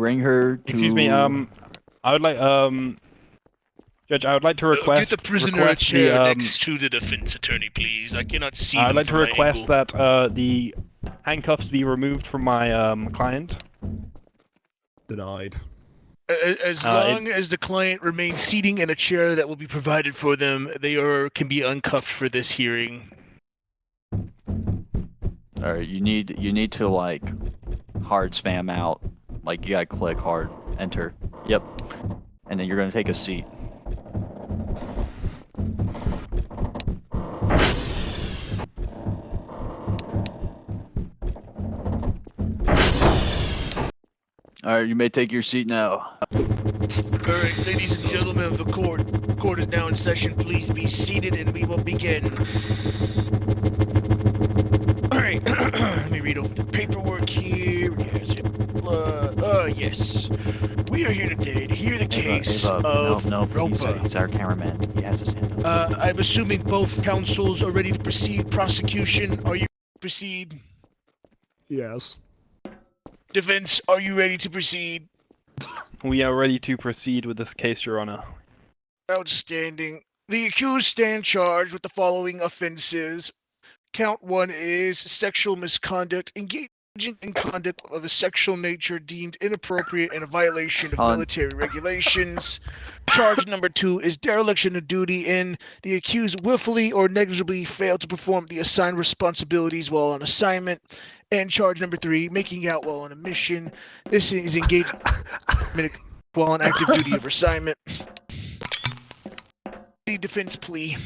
bring her to... Excuse me, I would like, Judge, I would like to request... Get the prisoner a chair next to the defense attorney, please. I cannot see I'd them like to from my request angle. that, the handcuffs be removed from my, client. Denied. As long as the client remains seating in a chair that will be provided for them, they can be uncuffed for this hearing. Alright, you need to, like, hard spam out. Like, you gotta click hard, enter. Yep. And then you're gonna take a seat. Alright, you may take your seat now. Alright, ladies and gentlemen of the court is now in session. Please be seated and we will begin. Alright, let me read over the paperwork here. Yes. We are here today to hear the case of Ropa. He's our cameraman. He has to stand up. I'm assuming both counsels are ready to proceed. Prosecution, are you ready to proceed? Yes. Defense, are you ready to proceed? We are ready to proceed with this case, Your Honor. Outstanding. The accused stand charged with the following offenses. Count 1 is sexual misconduct, engaging in conduct of a sexual nature deemed inappropriate and a violation of military regulations. Charge number 2 is dereliction of duty, and the accused willfully or negligibly failed to perform the assigned responsibilities while on assignment. And charge number 3, making out while on a mission. This is engaged while on active duty of assignment. The defense plea.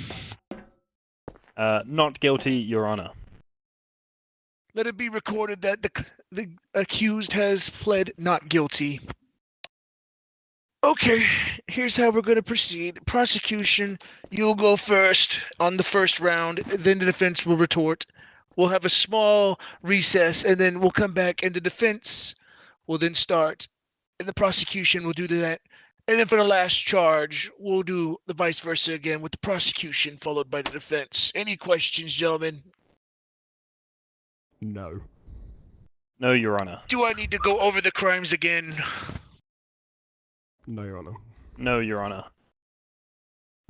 Not guilty, Your Honor. Let it be recorded that the accused has pled not guilty. Okay, here's how we're going to proceed. Prosecution, you'll go first on the first round, then the defense will retort. We'll have a small recess, and then we'll come back, and the defense will then start, and the prosecution will do that. And then for the last charge, we'll do the vice versa again with the prosecution followed by the defense. Any questions, gentlemen? No. No, Your Honor. Do I need to go over the crimes again? No, Your Honor. No, Your Honor.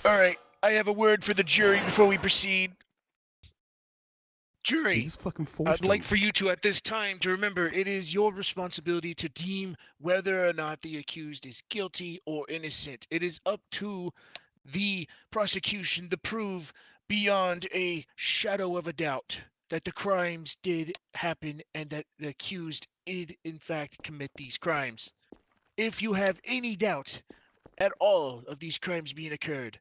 All right, I have a word for the jury before we proceed. Jury, I'd like for you to, at this time, to remember it is your responsibility to deem whether or not the accused is guilty or innocent. It is up to the prosecution to prove beyond a shadow of a doubt that the crimes did happen and that the accused did, in fact, commit these crimes. If you have any doubt at all of these crimes being occurred,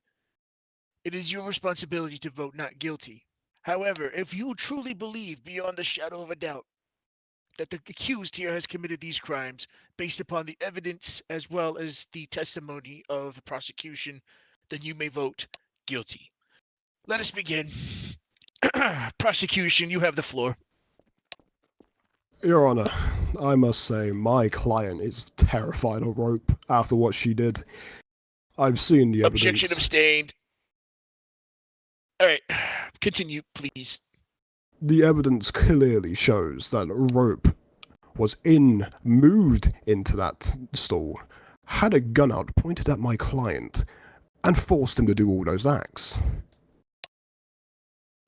it is your responsibility to vote not guilty. However, if you truly believe beyond the shadow of a doubt that the accused here has committed these crimes based upon the evidence as well as the testimony of the prosecution, then you may vote guilty. Let us begin. Prosecution, you have the floor. Your Honor, I must say my client is terrified of Rope after what she did. I've seen the evidence. Objection abstained. All right, continue, please. The evidence clearly shows that Rope was moved into that stall, had a gun out pointed at my client, and forced him to do all those acts.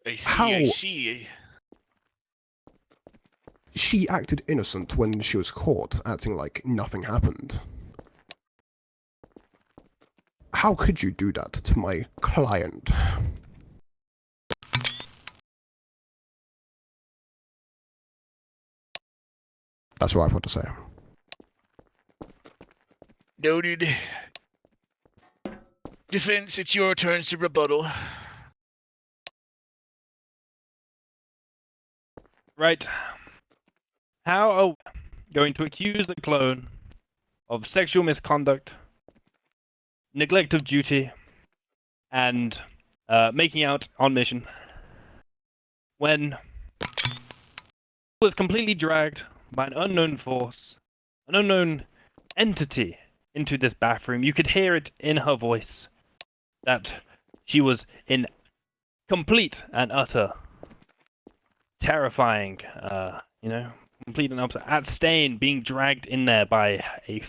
I see. She acted innocent when she was caught, acting like nothing happened. How could you do that to my client? That's what I've got to say. Noted. Defense, it's your turn to rebuttal. Right. How are we going to accuse the clone of sexual misconduct, neglect of duty, and making out on mission when was completely dragged by an unknown force, an unknown entity into this bathroom? You could hear it in her voice that she was in complete and utter terrifying, complete and opposite. At Stain being dragged in there by a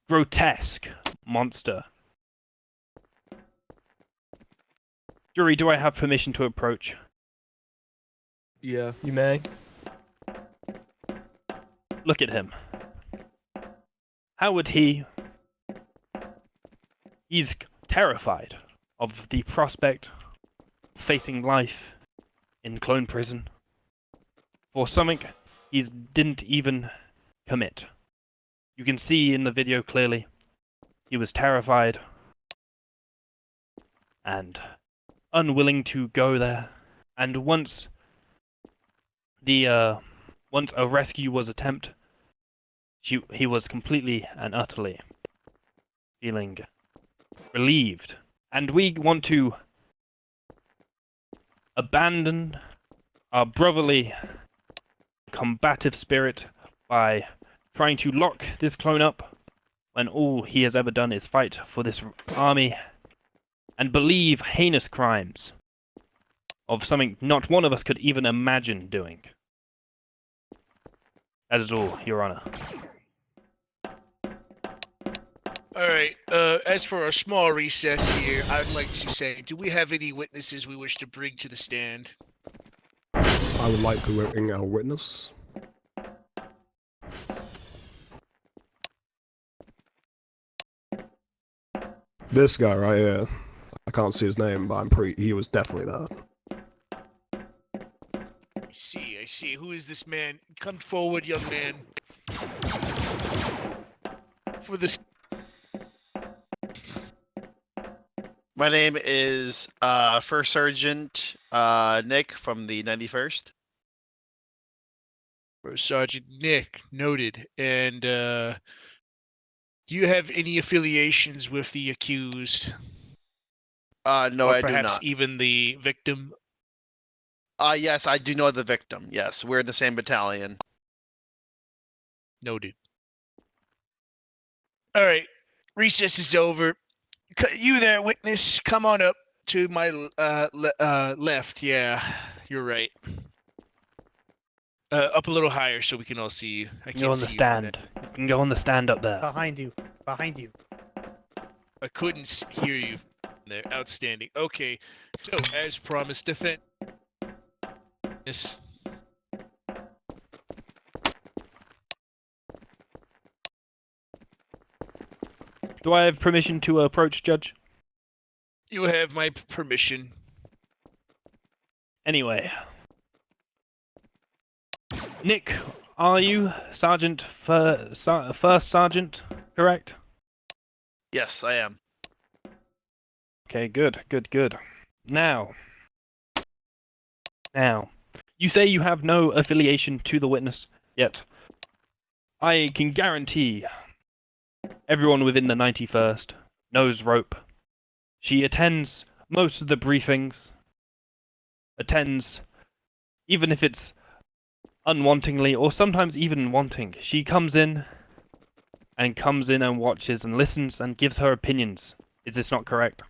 grotesque monster. Jury, do I have permission to approach? Yeah, you may. Look at him. How would he... He's terrified of the prospect of facing life in clone prison for something he didn't even commit. You can see in the video clearly he was terrified and unwilling to go there. And once a rescue was attempted, he was completely and utterly feeling relieved. And we want to abandon our brotherly combative spirit by trying to lock this clone up when all he has ever done is fight for this army and believe heinous crimes of something not one of us could even imagine doing. That is all, Your Honor. All right. As for our small recess here, I'd like to say, do we have any witnesses we wish to bring to the stand? I would like to bring our witness. This guy right here. I can't see his name, but he was definitely there. I see, I see. Who is this man? Come forward, young man. For this. My name is First Sergeant Nick from the 91st. Sergeant Nick, noted. And do you have any affiliations with the accused? No, or I do perhaps not. even the victim? Yes, I do know the victim. Yes, we're in the same battalion. Noted. All right. Recess is over. You there, witness? Come on up to my left. Yeah, you're right. Up a little higher so we can all see you. I You can can't go on the see you from stand. You can go on the stand up there. Behind you. Behind you. I couldn't hear you there. Outstanding. Okay. So, as promised, defend. Yes. Do I have permission to approach, Judge? You have my permission. Anyway. Nick, are you First Sergeant, correct? Yes, I am. Okay, good. Now, you say you have no affiliation to the witness, yet I can guarantee everyone within the 91st knows Rope. She attends most of the briefings, even if it's unwantingly, or sometimes even wanting. She comes in and watches and listens and gives her opinions. Is this not correct?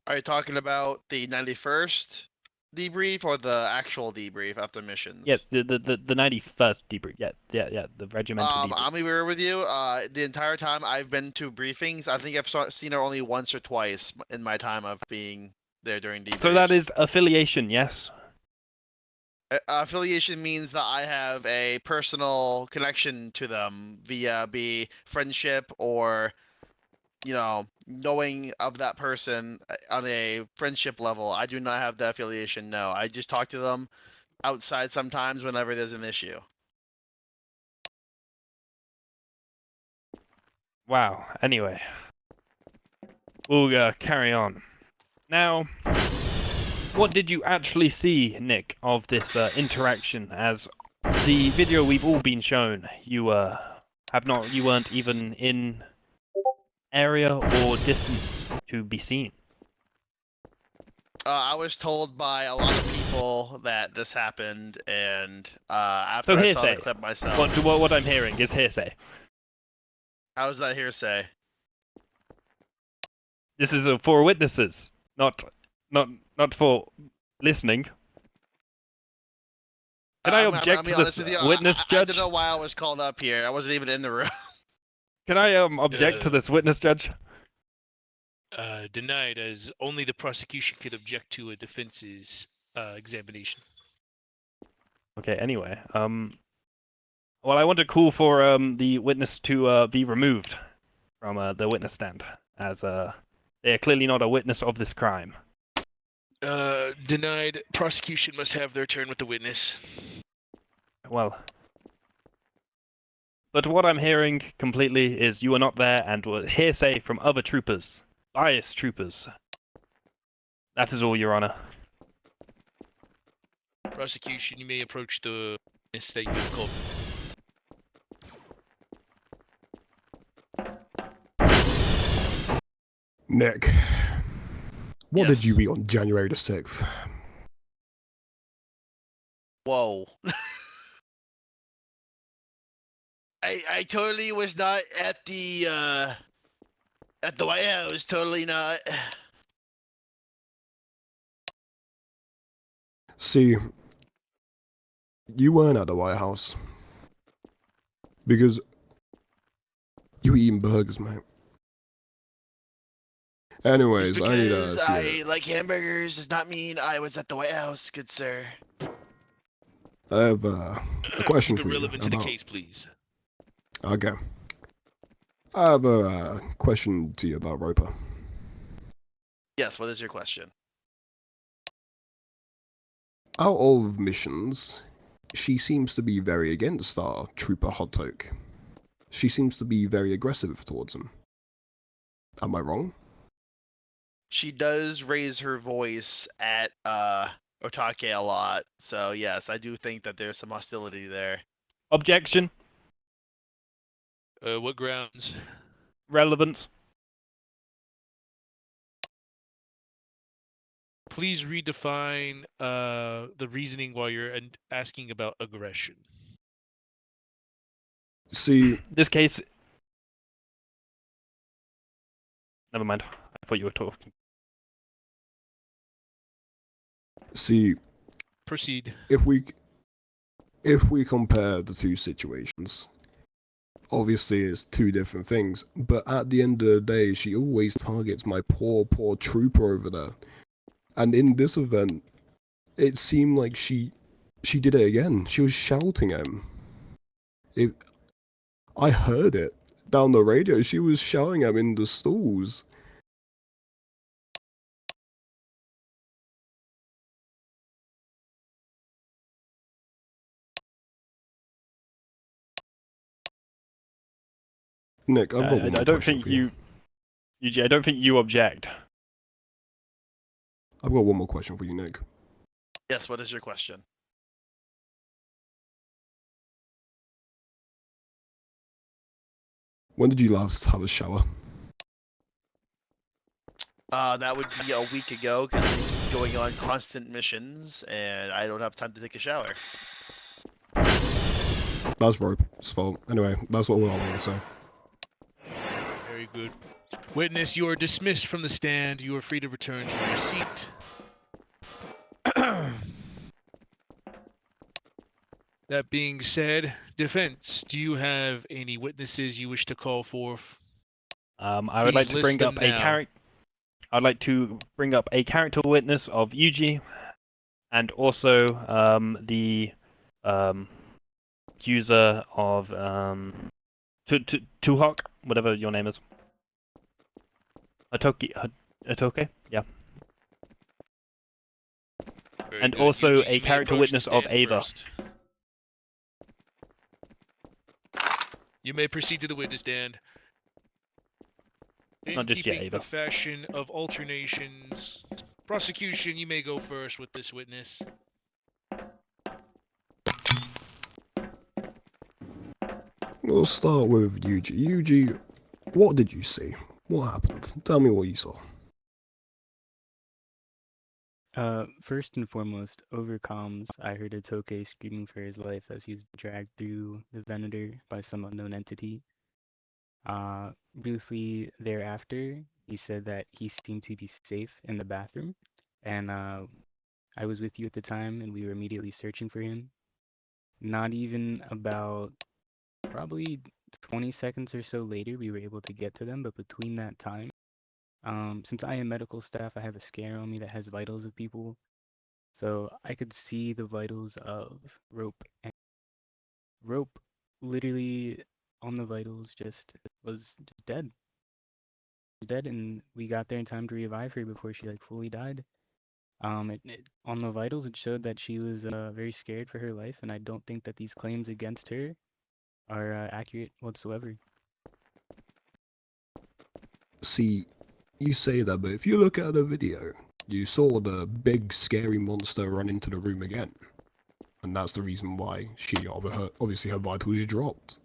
Are you talking about the 91st debrief or the actual debrief after missions? Yes, the 91st debrief. Yeah, the regimental debrief. I'll be real with you. The entire time I've been to briefings, I think I've seen her only once or twice in my time of being there during debriefs. So that is affiliation, yes? Affiliation means that I have a personal connection to them via be friendship or, knowing of that person on a friendship level. I do not have the affiliation, no. I just talk to them outside sometimes whenever there's an issue. Wow, anyway. We'll carry on. Now, what did you actually see, Nick, of this interaction? As the video we've all been shown, you weren't even in area or distance to be seen. I was told by a lot of people that this happened, and after So I saw the hearsay. clip myself. What I'm hearing is hearsay. How is that hearsay? This is for witnesses, not for listening. Can I I'm object gonna be to honest this with you. witness, I Judge? don't know why I was called up here. I wasn't even in the room. Can I object to this witness, Judge? Denied, as only the prosecution could object to a defense's examination. Okay. Anyway, well, I want to call for the witness to be removed from the witness stand, as they are clearly not a witness of this crime. Denied. Prosecution must have their turn with the witness. Well, but what I'm hearing completely is you were not there and were hearsay from other troopers, biased troopers. That is all, Your Honor. Prosecution, you may approach the witness that you have called. Nick, what did Yes. you eat on January the 6th? Whoa. I totally was not at the White House. Totally not. See, you weren't at the White House. Because you were eating burgers, mate. Anyways, Just I need to because ask I you. like hamburgers does not mean I was at the White House, good sir. I have a question Keep it for you. relevant to the about- case, please. Okay. I have a question to you about Roper. Yes, what is your question? Out of missions, she seems to be very against our trooper Hot Oak. She seems to be very aggressive towards him. Am I wrong? She does raise her voice at Otake a lot, so yes, I do think that there's some hostility there. Objection. What grounds? Relevance. Please redefine the reasoning while you're asking about aggression. See, This case. Never mind. I thought you were talking. see, Proceed. if we compare the two situations, obviously it's two different things, but at the end of the day, she always targets my poor trooper over there. And in this event, it seemed like she did it again. She was shouting at him. I heard it down the radio. She was shouting at him in the stalls. Nick, I've got one more I don't question think for you. Yuji, I don't think you object. I've got one more question for you, Nick. Yes, what is your question? When did you last have a shower? That would be a week ago because we keep going on constant missions, and I don't have time to take a shower. That's Rope's fault. Anyway, that's what I want to say. Very good. Witness, you are dismissed from the stand. You are free to return to your seat. That being said, defense, do you have any witnesses you wish to call forth? I would like Please to bring list up them a now. character. I'd like to bring up a character witness of Yuji, and also the accuser of Tuhok, whatever your name is. Atoke, yeah. Very And good. also Yuji, a you may character approach the witness of stand Ava. first. You may proceed to the witness stand. In Not just yet, keeping Ava. the fashion of alternations, prosecution, you may go first with this witness. We'll start with Yuji. Yuji, what did you see? What happened? Tell me what you saw. First and foremost, over comms, I heard Atoke screaming for his life as he was dragged through the Venator by some unknown entity. Briefly thereafter, he said that he seemed to be safe in the bathroom, and I was with you at the time, and we were immediately searching for him. Not even about probably 20 seconds or so later, we were able to get to them. But between that time, since I am medical staff, I have a scanner on me that has vitals of people. So I could see the vitals of Rope. And Rope literally on the vitals just was just dead. Dead, and we got there in time to revive her before she like fully died. On the vitals, it showed that she was very scared for her life, and I don't think that these claims against her are accurate whatsoever. See, you say that, but if you look at the video, you saw the big scary monster run into the room again. And that's the reason why obviously her vitals dropped.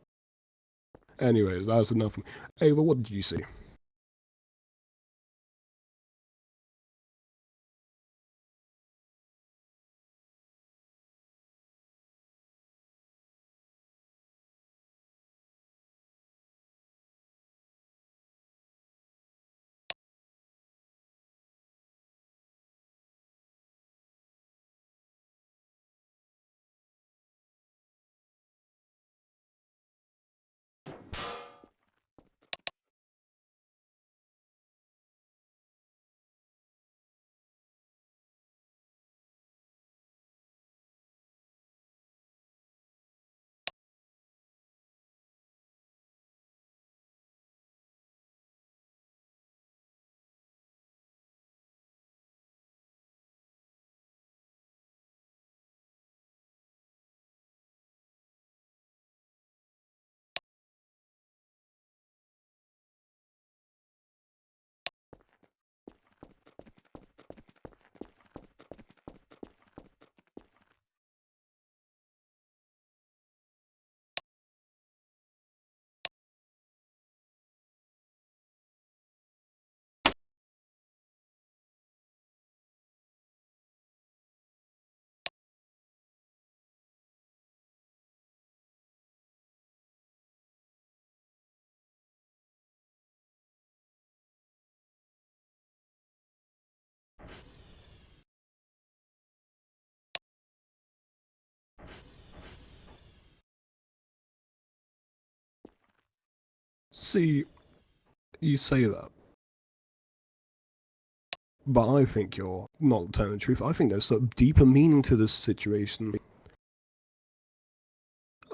Anyways, that's enough. Ava, what did you see? See, you say that. But I think you're not telling the truth. I think there's some deeper meaning to this situation.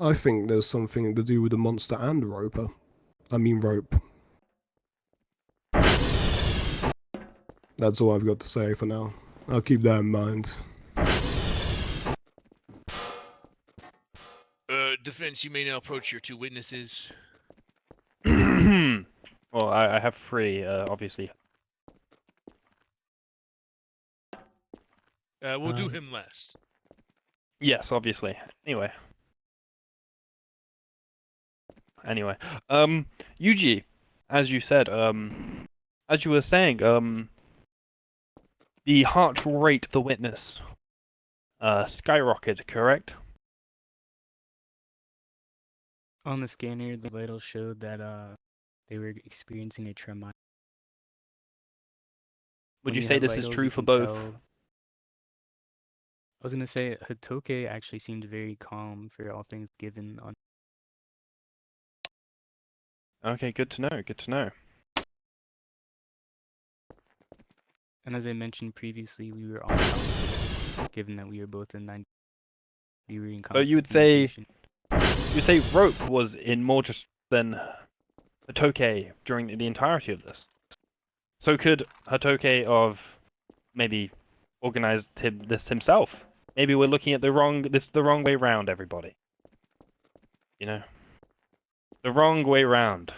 I think there's something to do with the monster and Roper. I mean Rope. That's all I've got to say for now. I'll keep that in mind. Defense, you may now approach your two witnesses. Well, I have three, obviously. We'll do him last. Yes, obviously. Anyway, Yuji, as you said, as you were saying, the heart rate of the witness, skyrocketed, correct? On the scanner, the vitals showed that they were experiencing a tremor. Would When you you say have this is vitals, true you for can both? tell- I was gonna say Hitoke actually seemed very calm for all things given on. Okay, good to know, good to know. And as I mentioned previously, we were all confident, given that we were both in 90. We were in So you constant would say, communication. Rope was in more just than Hitoke during the entirety of this. So could Hitoke have maybe organized this himself? Maybe we're looking at the wrong way round, everybody. You know? The wrong way round.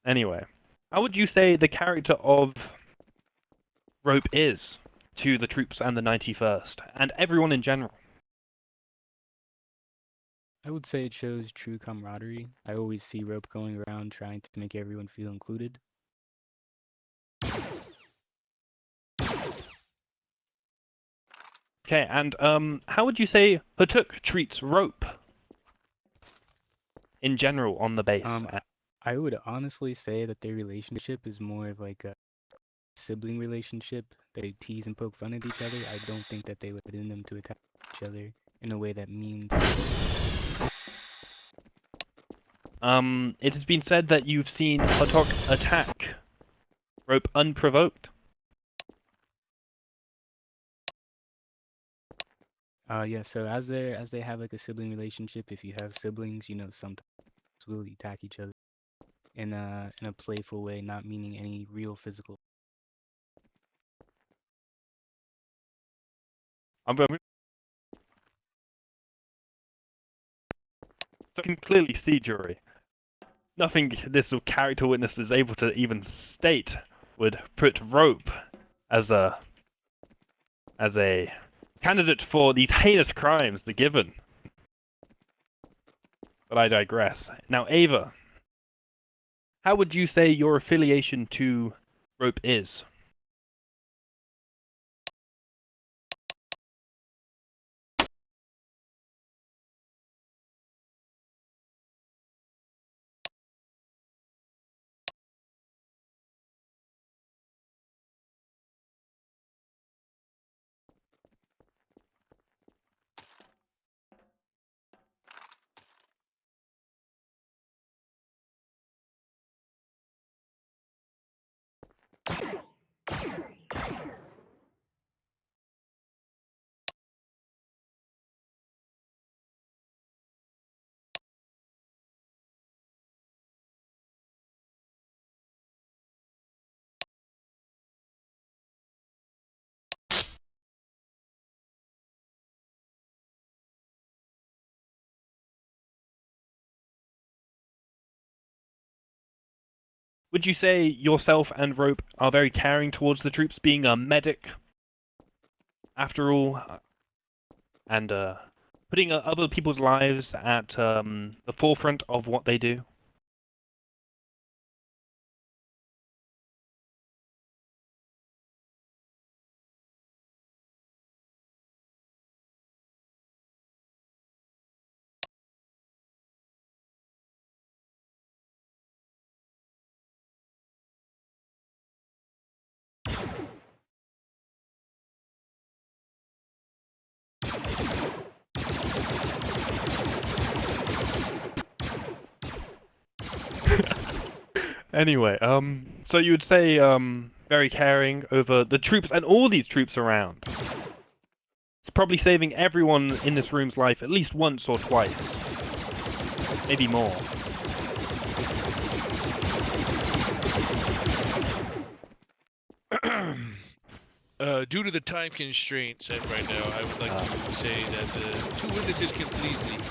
Anyway, how would you say the character of Rope is to the troops and the 91st, and everyone in general? I would say it shows true camaraderie. I always see Rope going around trying to make everyone feel included. Okay, and how would you say Hatuk treats Rope in general on the base? I would honestly say that their relationship is more of like a sibling relationship, they tease and poke fun at each other, I don't think that they would in them to attack each other in a way that means. It has been said that you've seen Hotok attack Rope unprovoked. Yeah, so as they have like a sibling relationship, if you have siblings, you know, sometimes will attack each other in a playful way, not meaning any real physical. So you can clearly see, jury, nothing this character witness is able to even state would put Rope as a candidate for these heinous crimes, the Given. But I digress. Now, Ava, how would you say your affiliation to Rope is? Would you say yourself and Rope are very caring towards the troops, being a medic, after all, and putting other people's lives at the forefront of what they do? Anyway, so you would say, very caring over the troops and all these troops around. It's probably saving everyone in this room's life at least once or twice. Maybe more. Due to the time constraints right now, I would like to say that the two witnesses can please leave.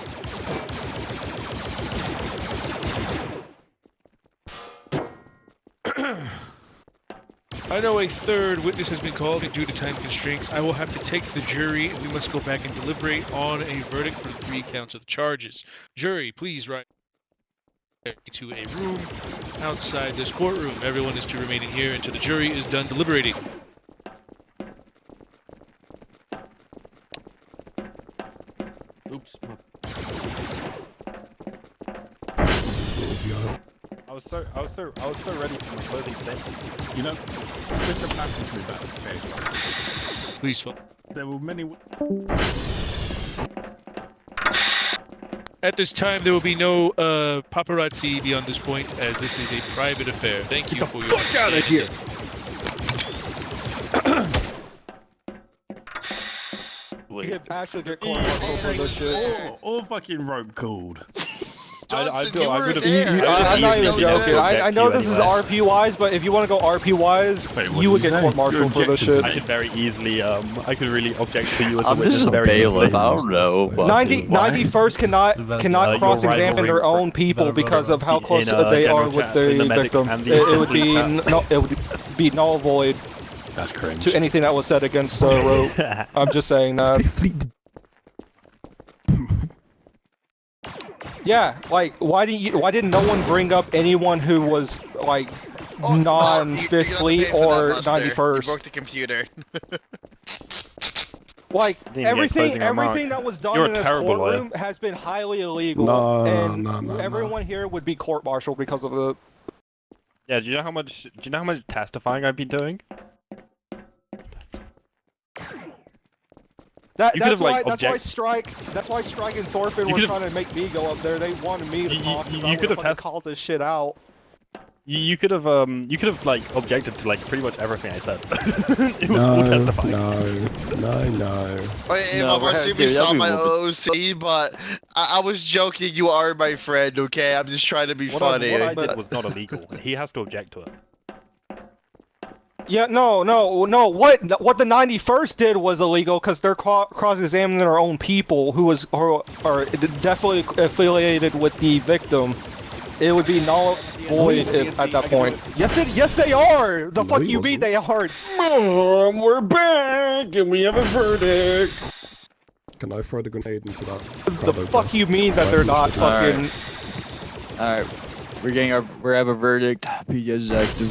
I know a third witness has been called, and due to time constraints, I will have to take the jury, and we must go back and deliberate on a verdict for 3 counts of the charges. Jury, please write to a room outside this courtroom. Everyone is to remain in here until the jury is done deliberating. Oops. I was so ready for my clothing set. You know, just a message me about the case, right? Please follow. There were many. At this time, there will be no paparazzi beyond this point, as this is a private affair. Thank you for your. Fuck out of here! You could actually get court-martialed for this shit. All fucking Rope called. Johnson, I would have. I'm not even joking. I know this is anyway. RP wise, but if you want to go RP wise, Wait, what you would did you get say? court-martialed for this shit. I could very easily, I could really object to you as a I'm witness just a very bailiff. easily. I don't know. 91st cannot cross-examine their own people because of how close they are with the victim. It would be it would be null void That's cringe. to anything that was said against Rope. I'm just saying that. Yeah, like why didn't no one bring up anyone who was like non-Fifth Fleet or 91st? You broke the computer. Like everything remark. that was done You're in a this terrible lawyer. courtroom has been highly illegal, No, and no, everyone here would be court-martialed because of it. Yeah, do you know how much testifying I've been doing? That's why Strike and Thorfinn were trying to make me go up there. They wanted me to talk because I would have called this shit out. You could have like objected to like pretty much everything I said. It was all testifying. No. Wait, No, I'm assuming you saw my OC, but I was joking. You are my friend, okay? I'm just trying to be funny. What I did was not illegal. He has to object to it. Yeah, no. What the 91st did was illegal because they're cross-examining their own people who are definitely affiliated with the victim. It would be null void at that point. Yes, they are. The fuck you mean they are? Mom, we're back and we have a verdict. Can I throw the grenade into that? The fuck you mean that they're not fucking? All right, we have a verdict. PJ is active.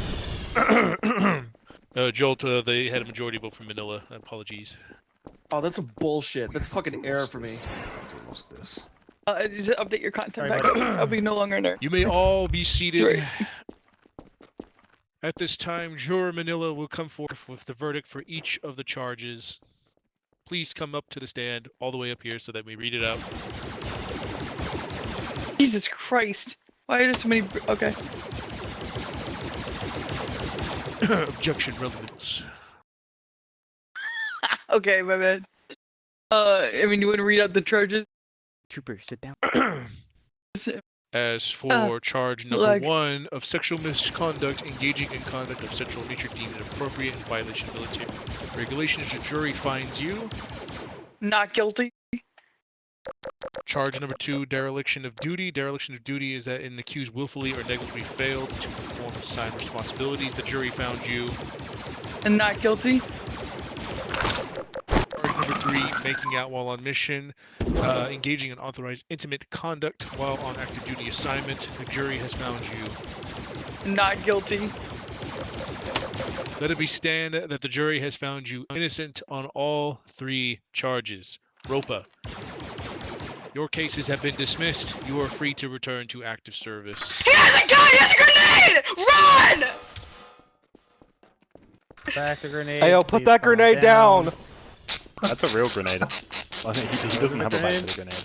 Jolt, they had a majority vote for Manila. Apologies. Oh, that's a bullshit. That's fucking error for me. Fucking lost this. Just update your content back. I'll be no longer in there. You may all be seated. Sorry. At this time, Juror Manila will come forth with the verdict for each of the charges. Please come up to the stand, all the way up here, so that we read it out. Jesus Christ. Why are there so many... Okay. Objection relevance. Okay, my bad. I mean, you want to read out the charges? Trooper, sit down. As for charge number 1 of sexual misconduct, engaging in conduct of sexual nature deemed inappropriate in violation of military regulations, the jury finds you not guilty. Charge number 2, dereliction of duty. Dereliction of duty is that an accused willfully or negligibly failed to perform assigned responsibilities. The jury found you and not guilty. Charge number 3, making out while on mission, engaging in authorized intimate conduct while on active duty assignment. The jury has found you not guilty. Let it be stand that the jury has found you innocent on all 3 charges. Ropa, your cases have been dismissed. You are free to return to active service. He has a gun! He has a grenade! Run! Back the grenade. Hey, yo, put that grenade down. That's a real grenade. He doesn't have a back to the grenade.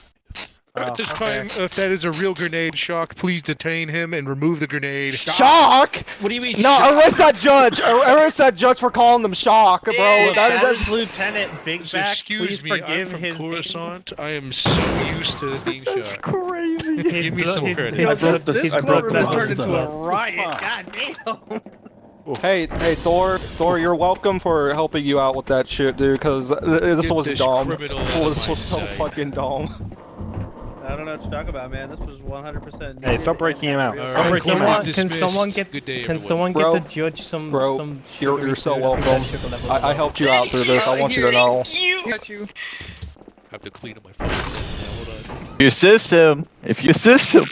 At this time, if that is a real grenade, Shock, please detain him and remove the grenade. Shock? What do you mean? No, arrest that judge. Arrest that judge for calling them Shock, bro. That's Lieutenant Big So Back. excuse Please me, forgive I'm from his. Coruscant. I am so used to being That's shot. crazy. Give me some credit. I broke this. I broke That this. turned into a riot. God damn. Hey, Thor, you're welcome for helping you out with that shit, dude. Because this Get was this dumb. criminal out of This my was so sight. fucking dumb. I don't know what to talk about, man. This was 100%. Hey, stop breaking him out. Alright, Can court is someone dismissed. get Good day, can everyone. someone Bro, get the judge some you're so sugary food? I think welcome. that sugar level I is helped you out through this. I want you to know. Got you. I have to clean up my phone now. Hold on. You assist him. If you assist him.